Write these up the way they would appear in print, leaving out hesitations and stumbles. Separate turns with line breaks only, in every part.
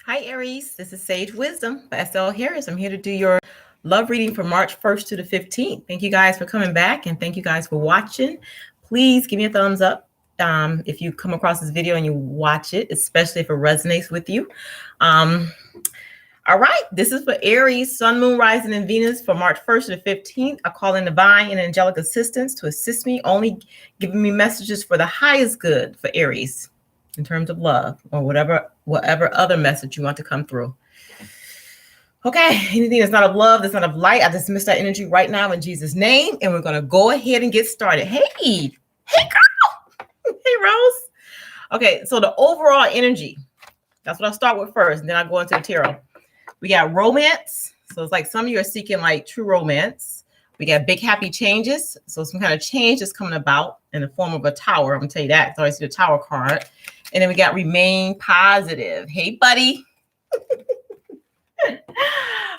Hi, Aries. This is Sage Wisdom by SL Harris. I'm here to do your love reading for March 1st to the 15th. Thank you guys for coming back and thank you guys for watching. Please give me a thumbs up if you come across this video and you watch it, especially if it resonates with you. All right, this is for Aries, Sun, Moon, Rising, and Venus for March 1st to the 15th. I call in divine and angelic assistance to assist me, only giving me messages for the highest good for Aries in terms of love or whatever other message you want to come through. Okay, anything that's not of love, that's not of light, I dismiss that energy right now in Jesus' name, and we're going to go ahead and get started. Hey girl. Hey, Rose. Okay, so the overall energy, that's what I'll start with first, and then I'll go into the tarot. We got romance. So it's like some of you are seeking like true romance. We got big happy changes. So some kind of change is coming about in the form of a tower. I'm going to tell you that. So I see the tower card. And then we got remain positive. Hey, buddy.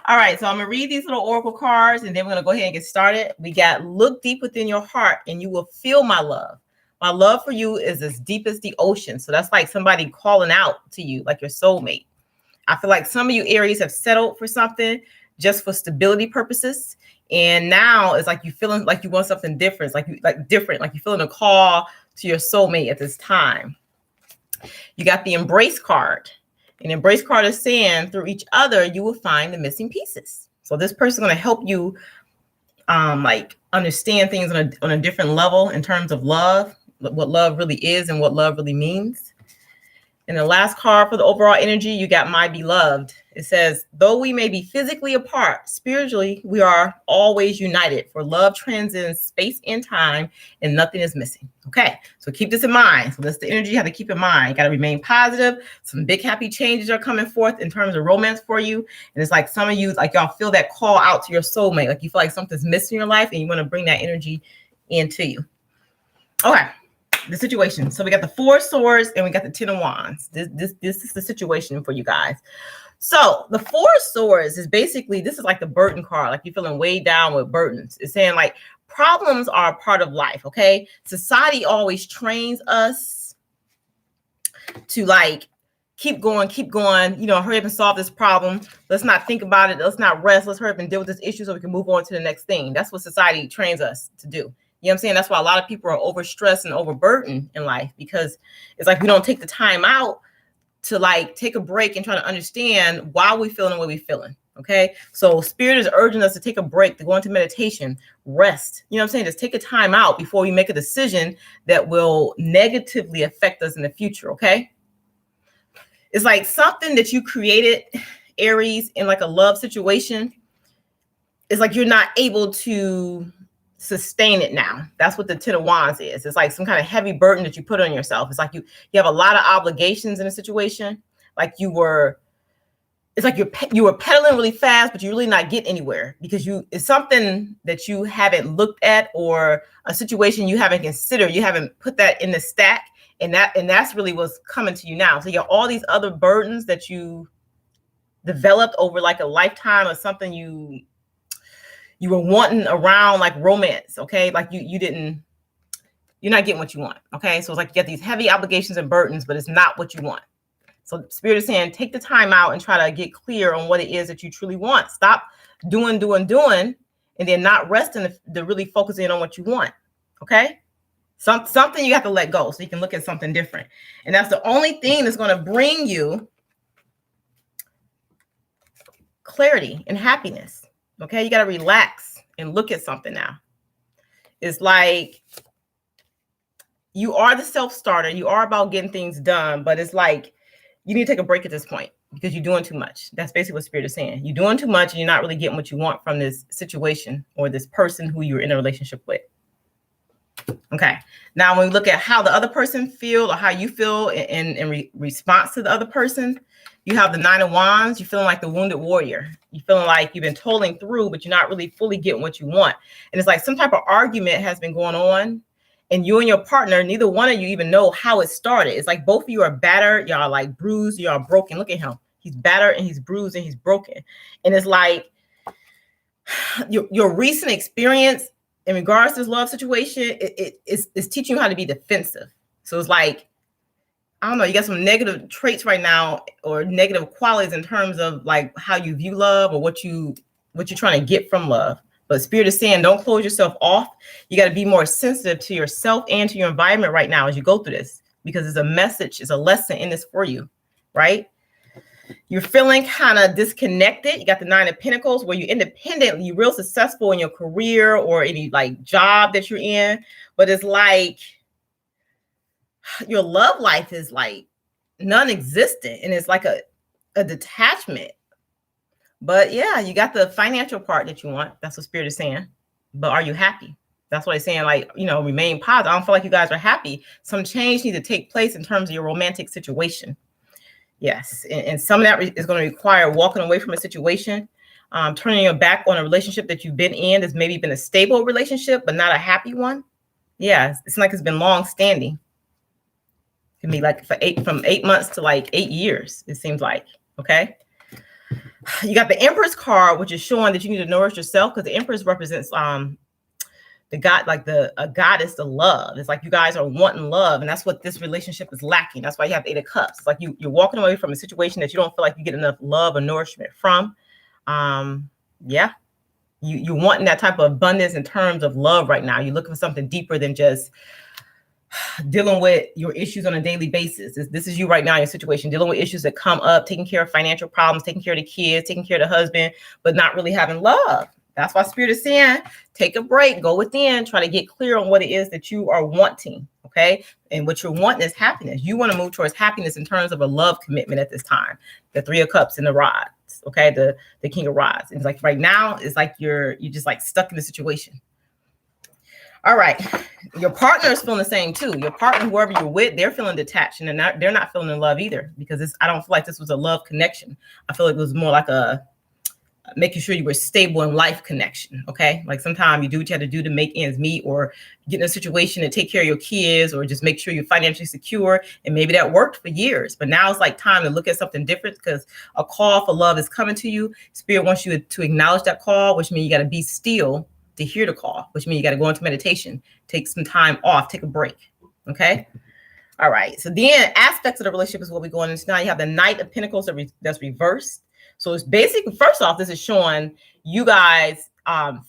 All right. So I'm going to read these little oracle cards and then we're going to go ahead and get started. We got look deep within your heart and you will feel my love. My love for you is as deep as the ocean. So that's like somebody calling out to you, like your soulmate. I feel like some of you Aries have settled for something just for stability purposes. And now it's like you feeling like you want something different. It's like you're feeling a call to your soulmate at this time. You got the embrace card. An embrace card is saying through each other, you will find the missing pieces. So this person is going to help you like understand things on a different level in terms of love, what love really is and what love really means. And the last card for the overall energy, you got my beloved. It says, though we may be physically apart, spiritually, we are always united. For love transcends space and time, and nothing is missing. Okay, so keep this in mind. So that's the energy you have to keep in mind. You got to remain positive. Some big happy changes are coming forth in terms of romance for you. And it's like some of you, like y'all feel that call out to your soulmate. Like you feel like something's missing in your life, and you want to bring that energy into you. Okay. The situation. So we got the 4 swords and we got the 10 of wands. This is the situation for you guys. So the 4 swords is basically, this is like the burden card, like you're feeling weighed down with burdens. It's saying like problems are a part of life. Okay. Society always trains us to like keep going, you know, hurry up and solve this problem. Let's not think about it. Let's not rest. Let's hurry up and deal with this issue so we can move on to the next thing. That's what society trains us to do. You know what I'm saying? That's why a lot of people are overstressed and overburdened in life, because it's like we don't take the time out to like take a break and try to understand why we're feeling the way we're feeling. Okay. So spirit is urging us to take a break, to go into meditation, rest. You know what I'm saying? Just take a time out before we make a decision that will negatively affect us in the future. Okay. It's like something that you created, Aries, in like a love situation. It's like you're not able to sustain it now. That's what the 10 of wands is. It's like some kind of heavy burden that you put on yourself. It's like you have a lot of obligations in a situation. Like it's like you were pedaling really fast, but you're really not getting anywhere because it's something that you haven't looked at, or a situation you haven't considered. You haven't put that in the stack, and that's really what's coming to you now. So you have all these other burdens that you developed over like a lifetime, or something you were wanting around like romance. Okay. Like you're not getting what you want. Okay. So it's like you get these heavy obligations and burdens, but it's not what you want. So spirit is saying, take the time out and try to get clear on what it is that you truly want. Stop doing, and then not resting to really focusing on what you want. Okay. Something you have to let go so you can look at something different. And that's the only thing that's going to bring you clarity and happiness. Okay, you got to relax and look at something now. It's like you are the self-starter. You are about getting things done, but it's like you need to take a break at this point because you're doing too much. That's basically what spirit is saying. You're doing too much and you're not really getting what you want from this situation or this person who you're in a relationship with. Okay, now when we look at how the other person feels or how you feel in response to the other person, you have the 9 of wands. You're feeling like the wounded warrior. You're feeling like you've been toiling through, but you're not really fully getting what you want. And it's like some type of argument has been going on, and you and your partner, neither one of you even know how it started. It's like both of you are battered. Y'all like bruised. Y'all broken. Look at him. He's battered and he's bruised and he's broken. And it's like your recent experience in regards to this love situation, it's teaching you how to be defensive. So it's like, I don't know, you got some negative traits right now or negative qualities in terms of like how you view love or what you're trying to get from love. But Spirit is saying, don't close yourself off. You got to be more sensitive to yourself and to your environment right now as you go through this, because it's a message, it's a lesson in this for you, right? You're feeling kind of disconnected. You got the 9 of Pentacles where you're independent, you're real successful in your career or any like job that you're in. But it's like your love life is like non-existent and it's like a detachment. But yeah, you got the financial part that you want. That's what Spirit is saying. But are you happy? That's what it's saying. Like, remain positive. I don't feel like you guys are happy. Some change needs to take place in terms of your romantic situation. Yes. And some of that is going to require walking away from a situation, turning your back on a relationship that you've been in that's maybe been a stable relationship, but not a happy one. Yeah. It's like it's been long standing. It can be like from 8 months to like 8 years, it seems like. Okay. You got the Empress card, which is showing that you need to nourish yourself, because the Empress represents the god, like a goddess of love. It's like you guys are wanting love, and that's what this relationship is lacking. That's why you have the 8 of Cups. It's like you're walking away from a situation that you don't feel like you get enough love or nourishment from. Yeah, you're wanting that type of abundance in terms of love right now. You're looking for something deeper than just dealing with your issues on a daily basis. This is you right now in your situation, dealing with issues that come up, taking care of financial problems, taking care of the kids, taking care of the husband, but not really having love. That's why Spirit is saying, take a break, go within, try to get clear on what it is that you are wanting. Okay. And what you're wanting is happiness. You want to move towards happiness in terms of a love commitment at this time. The 3 of Cups and the Rods. Okay. The King of Rods. It's like right now, it's like you're just like stuck in the situation. All right. Your partner is feeling the same too. Your partner, whoever you're with, they're feeling detached, and they're not feeling in love either, because I don't feel like this was a love connection. I feel like it was more like a making sure you were stable in life connection. Okay. Like sometimes you do what you have to do to make ends meet, or get in a situation to take care of your kids, or just make sure you're financially secure. And maybe that worked for years, but now it's like time to look at something different, because a call for love is coming to you. Spirit wants you to acknowledge that call, which means you got to be still to hear the call, which means you got to go into meditation, take some time off, take a break. Okay. All right. So then aspects of the relationship is what we're going into now. You have the Knight of Pentacles that's reversed. So it's basically, first off, this is showing you guys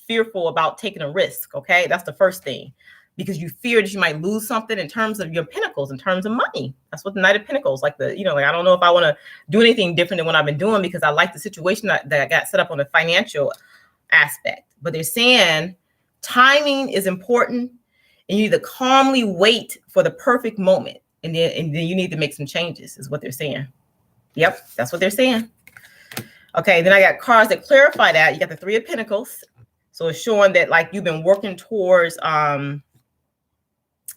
fearful about taking a risk. Okay. That's the first thing, because you fear that you might lose something in terms of your pentacles, in terms of money. That's what the Knight of Pentacles, like like, I don't know if I want to do anything different than what I've been doing, because I like the situation that I got set up on the financial aspect. But they're saying timing is important, and you need to calmly wait for the perfect moment, and then you need to make some changes, is what they're saying. Yep, that's what they're saying. Okay, then I got cards that clarify that. You got the 3 of Pentacles, so it's showing that like you've been working towards whatever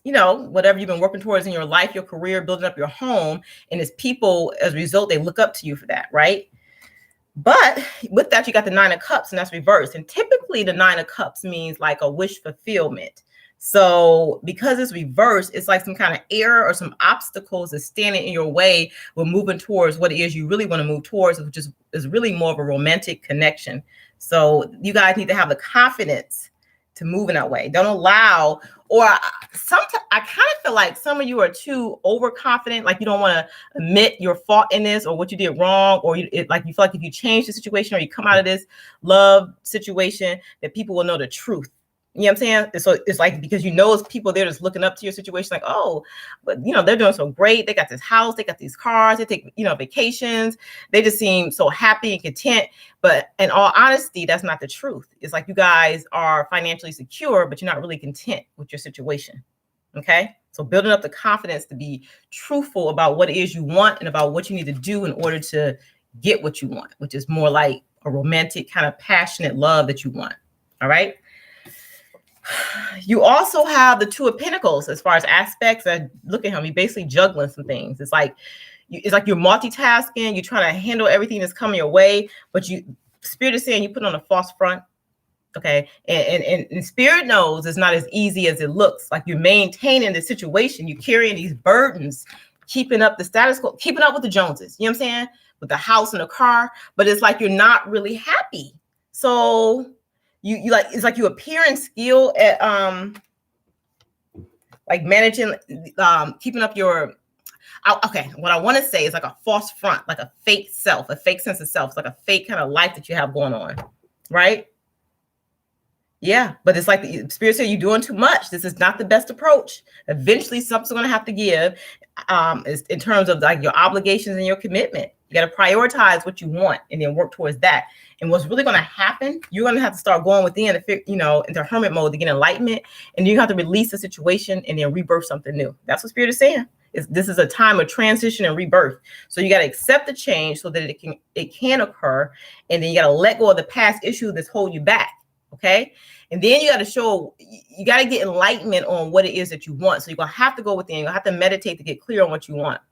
you've been working towards in your life, your career, building up your home, and as people, as a result, they look up to you for that, right? But with that, you got the 9 of Cups, and that's reversed. And typically the 9 of Cups means like a wish fulfillment. So because it's reversed, it's like some kind of error or some obstacles is standing in your way with moving towards what it is you really want to move towards, which is really more of a romantic connection. So you guys need to have the confidence to move in that way. Don't allow, or sometimes I kind of feel like some of you are too overconfident. Like you don't want to admit your fault in this or what you did wrong, or you feel like if you change the situation or you come out of this love situation, that people will know the truth. You know what I'm saying? So it's like, because it's people, they're just looking up to your situation like, oh, but they're doing so great. They got this house, they got these cars, they take, vacations. They just seem so happy and content. But in all honesty, that's not the truth. It's like you guys are financially secure, but you're not really content with your situation. Okay. So building up the confidence to be truthful about what it is you want and about what you need to do in order to get what you want, which is more like a romantic kind of passionate love that you want. All right. You also have the 2 of Pentacles as far as aspects. That look at him, he's basically juggling some things. It's like you're multitasking, you're trying to handle everything that's coming your way, but Spirit is saying you put on a false front. Okay. And Spirit knows it's not as easy as it looks. Like you're maintaining the situation, you're carrying these burdens, keeping up the status quo, keeping up with the Joneses, you know what I'm saying? With the house and the car, but it's like you're not really happy. So you like, it's like you appear in skill at like managing, keeping up your, Okay, what I want to say is like a false front, like a fake self, a fake sense of self. It's like a fake kind of life that you have going on, right? Yeah, but it's like the spirit said, you're doing too much. This is not the best approach. Eventually, something's going to have to give, is in terms of like your obligations and your commitment. You got to prioritize what you want and then work towards that. And what's really going to happen, you're going to have to start going within, into hermit mode to get enlightenment, and you have to release the situation and then rebirth something new. That's what spirit is saying. This is a time of transition and rebirth. So you got to accept the change so that it can occur, and then you got to let go of the past issue that's holding you back. Okay. And then you got to get enlightenment on what it is that you want. So you're going to have to go within, you'll have to meditate to get clear on what you want.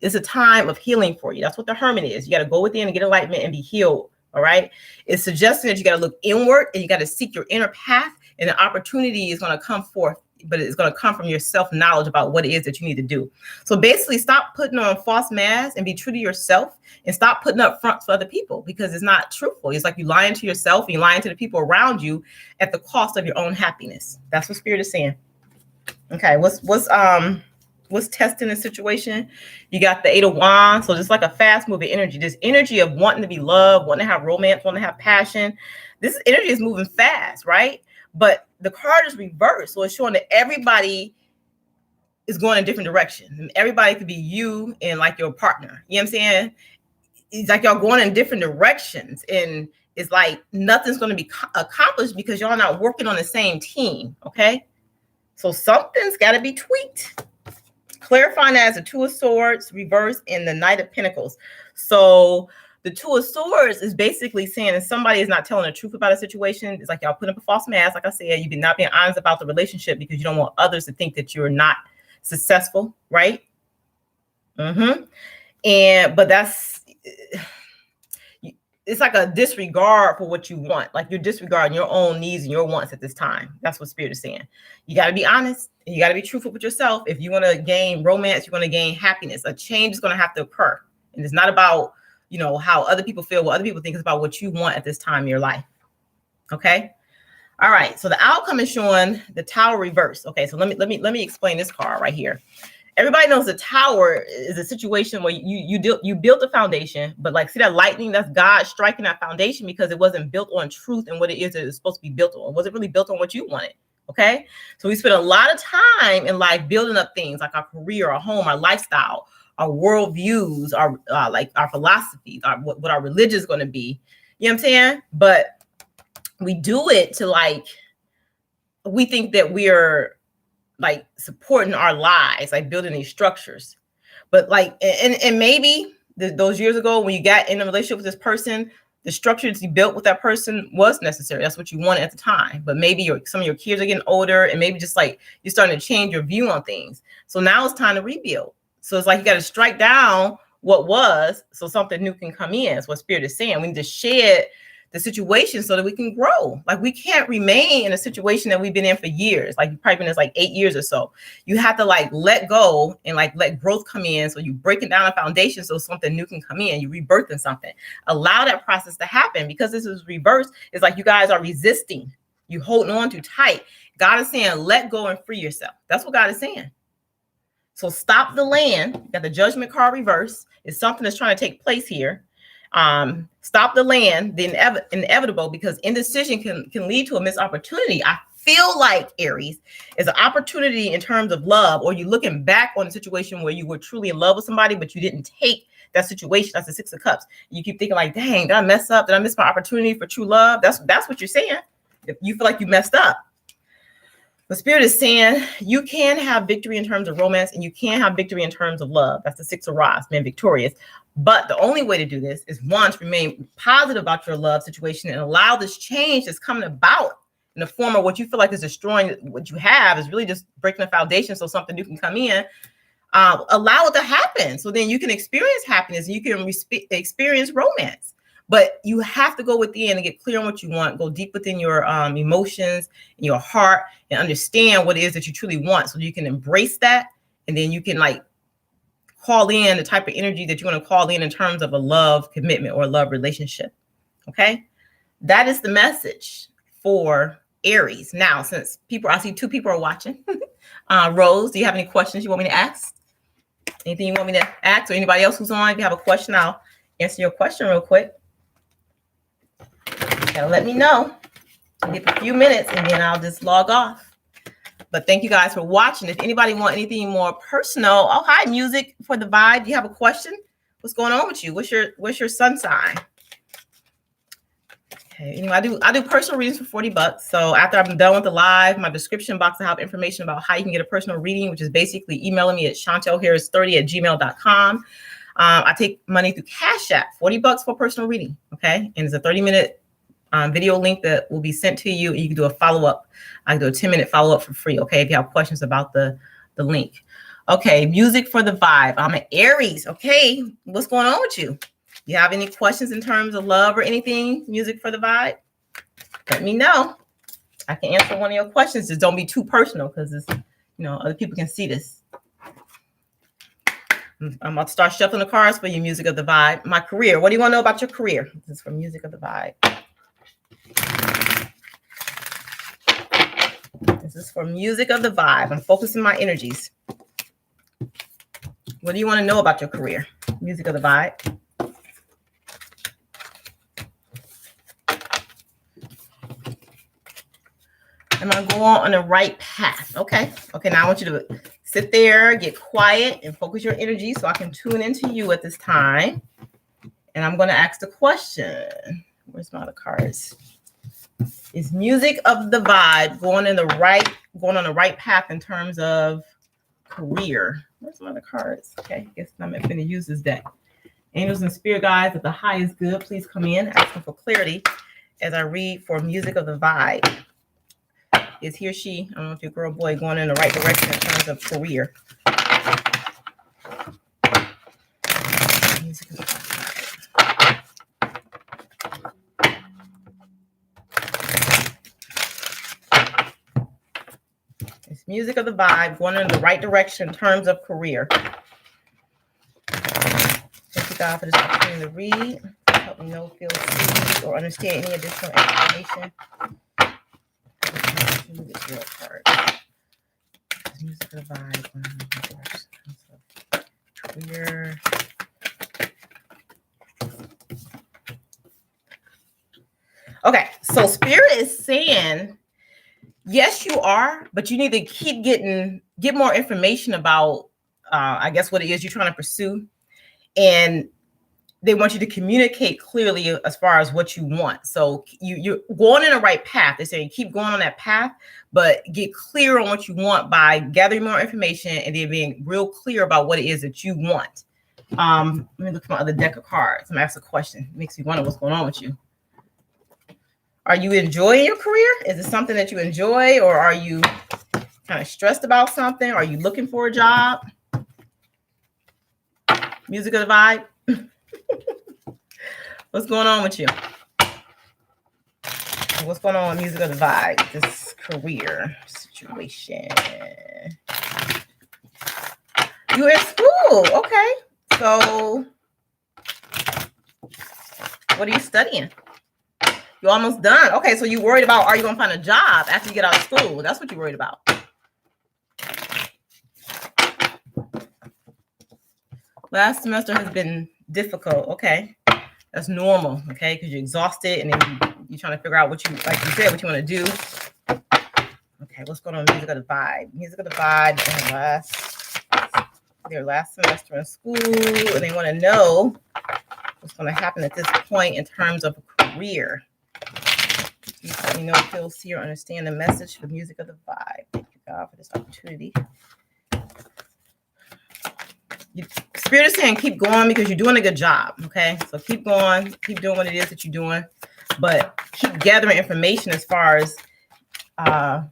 It's a time of healing for you. That's what the hermit is. You got to go within and get enlightenment and be healed. All right. It's suggesting that you got to look inward and you got to seek your inner path, and the opportunity is going to come forth, but it's going to come from your self-knowledge about what it is that you need to do. So basically, stop putting on false masks and be true to yourself, and stop putting up fronts for other people, because it's not truthful. It's like you lying to yourself and you lying to the people around you at the cost of your own happiness. That's what spirit is saying. Okay, what's testing the situation? You got the 8 of Wands. So just like a fast moving energy, this energy of wanting to be loved, wanting to have romance, wanting to have passion. This energy is moving fast, right? But the card is reversed. So it's showing that everybody is going in a different direction. And everybody could be you and like your partner. You know what I'm saying? It's like y'all going in different directions. And it's like nothing's going to be accomplished because y'all not working on the same team. Okay. So something's got to be tweaked. Clarifying that as the 2 of Swords reverse and the Knight of Pentacles. So the 2 of Swords is basically saying that somebody is not telling the truth about a situation. It's like y'all putting up a false mask. Like I said, you've been not being honest about the relationship because you don't want others to think that you're not successful, right? But that's, it's like a disregard for what you want. Like you're disregarding your own needs and your wants at this time. That's what spirit is saying. You got to be honest and you got to be truthful with yourself. If you want to gain romance, you're going to gain happiness. A change is going to have to occur. And it's not about, how other people feel, what other people think. It's about what you want at this time in your life. Okay. All right. So the outcome is showing the Tower reverse. Okay. So let me explain this card right here. Everybody knows the Tower is a situation where you built a foundation, but like, see that lightning, that's God striking that foundation because it wasn't built on truth and what it is that it's supposed to be built on. It wasn't really built on what you wanted. Okay. So we spend a lot of time in life building up things like our career, our home, our lifestyle, our worldviews, our our philosophies, what our religion is going to be. You know what I'm saying? But we do it to we think that we're supporting our lives, like building these structures. But and maybe those years ago when you got in a relationship with this person, the structure that you built with that person was necessary. That's what you wanted at the time. But maybe some of your kids are getting older, and maybe just you're starting to change your view on things. So now it's time to rebuild. So it's like you got to strike down what was so something new can come in. That's what spirit is saying. We need to shed the situation so that we can grow. Like we can't remain in a situation that we've been in for years. Like you've probably been in this 8 years or so. You have to let go and let growth come in. So you breaking down a foundation so something new can come in. You rebirthing something. Allow that process to happen, because this is reversed. It's like you guys are resisting. You holding on too tight. God is saying, let go and free yourself. That's what God is saying. So stop the land. Got the Judgment card reverse. It's something that's trying to take place here. Stop the land, the inevitable, because indecision can lead to a missed opportunity. I feel like Aries is an opportunity in terms of love, or you looking back on a situation where you were truly in love with somebody, but you didn't take that situation. That's the 6 of Cups. You keep thinking dang, did I mess up? Did I miss my opportunity for true love? That's what you're saying. If you feel like you messed up. The spirit is saying you can have victory in terms of romance, and you can have victory in terms of love. That's the 6 of Rods, being victorious. But the only way to do this is, one, to remain positive about your love situation and allow this change that's coming about in the form of what you feel like is destroying what you have, is really just breaking the foundation so something new can come in. Allow it to happen so then you can experience happiness and you can experience romance. But you have to go within and get clear on what you want, go deep within your emotions and your heart and understand what it is that you truly want, so you can embrace that. And then you can call in the type of energy that you want to call in terms of a love commitment or a love relationship. Okay. That is the message for Aries. Now, since I see 2 people are watching, Rose, do you have any questions you want me to ask? Anything you want me to ask, or anybody else who's on? If you have a question, I'll answer your question real quick. Gotta let me know. Give a few minutes and then I'll just log off. But thank you guys for watching. If anybody want anything more personal, oh hi, Music for the Vibe. Do you have a question? What's going on with you? What's your sun sign? Okay, anyway, I do personal readings for $40. So after I'm done with the live, my description box will have information about how you can get a personal reading, which is basically emailing me at chantelharris30@gmail.com. I take money through Cash App, $40 for personal reading. Okay, and it's a 30-minute video link that will be sent to you. You can do a follow-up. I can do a 10-minute follow-up for free. Okay, if you have questions about the link. Okay, Music for the Vibe. I'm an Aries. Okay, what's going on with you? You have any questions in terms of love or anything? Music for the Vibe? Let me know. I can answer one of your questions. Just don't be too personal because it's, other people can see this. I'm about to start shuffling the cards for you, Music of the Vibe. My career. What do you want to know about your career? This is for Music of the Vibe. This is for Music of the Vibe. I'm focusing my energies. What do you want to know about your career? Music of the Vibe. Am I going on the right path? Okay. Okay, now I want you to sit there, get quiet, and focus your energy so I can tune into you at this time. And I'm going to ask the question. Where's my other cards? Is Music of the Vibe going on the right path in terms of career? Where's my other cards? Okay, I guess I'm going to use this deck. Angels and spirit guides, if the high is good, please come in, asking for clarity as I read for Music of the Vibe. Is he or she, I don't know if your girl or boy, going in the right direction in terms of career? Music of the Vibe. It's Music of the Vibe going in the right direction in terms of career. Thank you, God, for this opportunity to read. Help me know, feel, see, or understand any additional information. Music of the Vibe. Career. Okay, so Spirit is saying, yes, you are, but you need to get more information about, I guess, what it is you're trying to pursue, and they want you to communicate clearly as far as what you want. So you're going in the right path. They're saying keep going on that path, but get clear on what you want by gathering more information and then being real clear about what it is that you want. Let me look at my other deck of cards. I'm gonna ask a question. It makes me wonder what's going on with you. Are you enjoying your career? Is it something that you enjoy, or are you kind of stressed about something? Are you looking for a job? Music of the Vibe. What's going on with you? What's going on with Music of the Vibe? This career situation. You're in school. Okay. So what are you studying? You're almost done. Okay. So you're worried about, are you going to find a job after you get out of school? That's what you're worried about. Last semester has been difficult. Okay. That's normal, okay? Because you're exhausted and then you're trying to figure out what you, like you said, what you want to do. Okay, what's going on with Music of the Vibe? Music of the Vibe, their last semester in school, and they want to know what's going to happen at this point in terms of a career. Please let me know, feel, see, or understand the message for Music of the Vibe. Thank you, God, for this opportunity. Spirit is saying keep going because you're doing a good job, okay? So keep going, keep doing what it is that you're doing, but keep gathering information as far as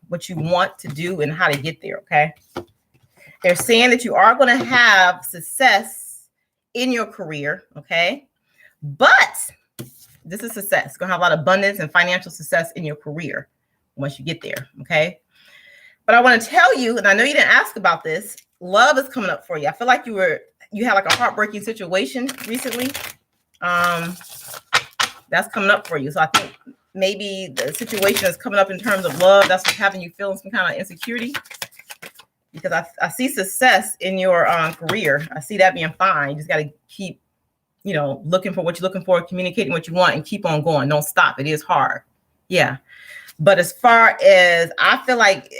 what you want to do and how to get there, okay? They're saying that you are going to have success in your career, okay? But this is success. You're going to have a lot of abundance and financial success in your career once you get there, okay? But I want to tell you, and I know you didn't ask about this, love is coming up for you. I feel like you had like a heartbreaking situation recently. That's coming up for you. So I think maybe the situation is coming up in terms of love. That's what's having you feeling some kind of insecurity. because I see success in your career. I see that being fine. You just got to keep, looking for what you're looking for, communicating what you want, and keep on going. Don't stop. It is hard. Yeah. But as far as I feel like,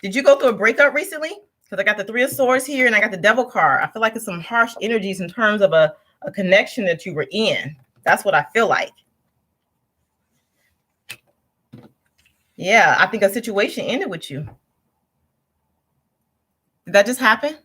did you go through a breakup recently? Because I got the Three of Swords here and I got the Devil card. I feel like it's some harsh energies in terms of a connection that you were in. That's what I feel like. Yeah, I think a situation ended with you. Did that just happen?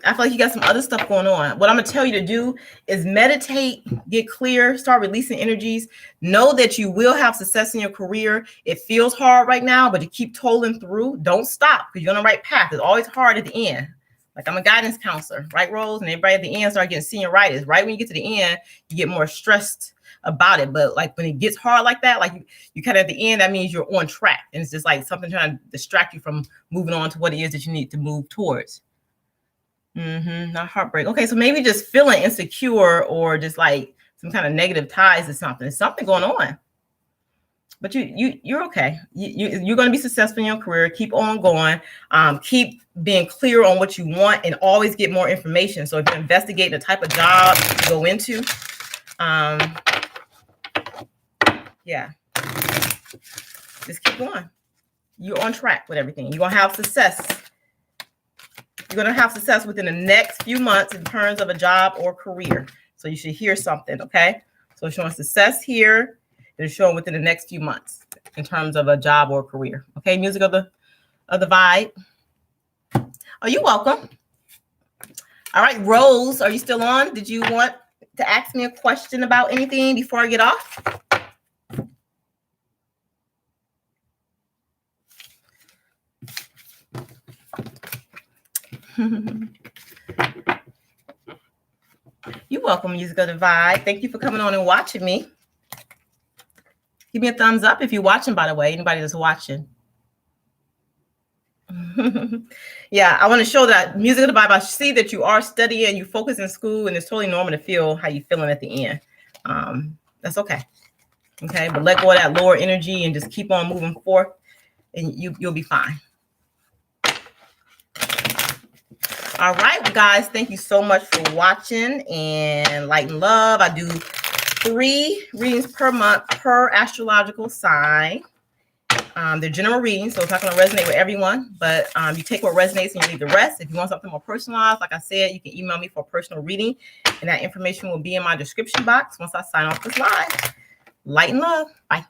I feel like you got some other stuff going on. What I'm going to tell you to do is meditate, get clear, start releasing energies. Know that you will have success in your career. It feels hard right now, but you keep toiling through. Don't stop because you're on the right path. It's always hard at the end. Like I'm a guidance counselor, right, Rose? And everybody at the end start getting senioritis. Right when you get to the end, you get more stressed about it. But like when it gets hard like that, like you kind of at the end, that means you're on track. And it's just like something trying to distract you from moving on to what it is that you need to move towards. Not heartbreak. Okay, so maybe just feeling insecure or just like some kind of negative ties or something. There's something going on. But you're okay. You're going to be successful in your career. Keep on going. Keep being clear on what you want and always get more information. So if you're investigating the type of job you go into, yeah, just keep going. You're on track with everything. You're going to have success. You're going to have success within the next few months in terms of a job or career. So you should hear something, okay? So it's showing success here. It's showing within the next few months in terms of a job or career. Okay, music of the vibe. Oh, you're welcome. All right, Rose, are you still on? Did you want to ask me a question about anything before I get off? You're welcome, music of the vibe. Thank you for coming on and watching me. Give me a thumbs up if you're watching, by the way, anybody that's watching. Yeah, I want to show that music of the vibe. I see that you are studying, you focus in school, and it's totally normal to feel how you're feeling at the end. That's okay. Okay, but let go of that lower energy and just keep on moving forth, and you'll be fine. All right, guys, thank you so much for watching, and light and love. I do 3 readings per month per astrological sign. They're general readings, so it's not going to resonate with everyone, but you take what resonates and you leave the rest. If you want something more personalized, like I said, you can email me for a personal reading, and that information will be in my description box once I sign off this live. Light and love. Bye.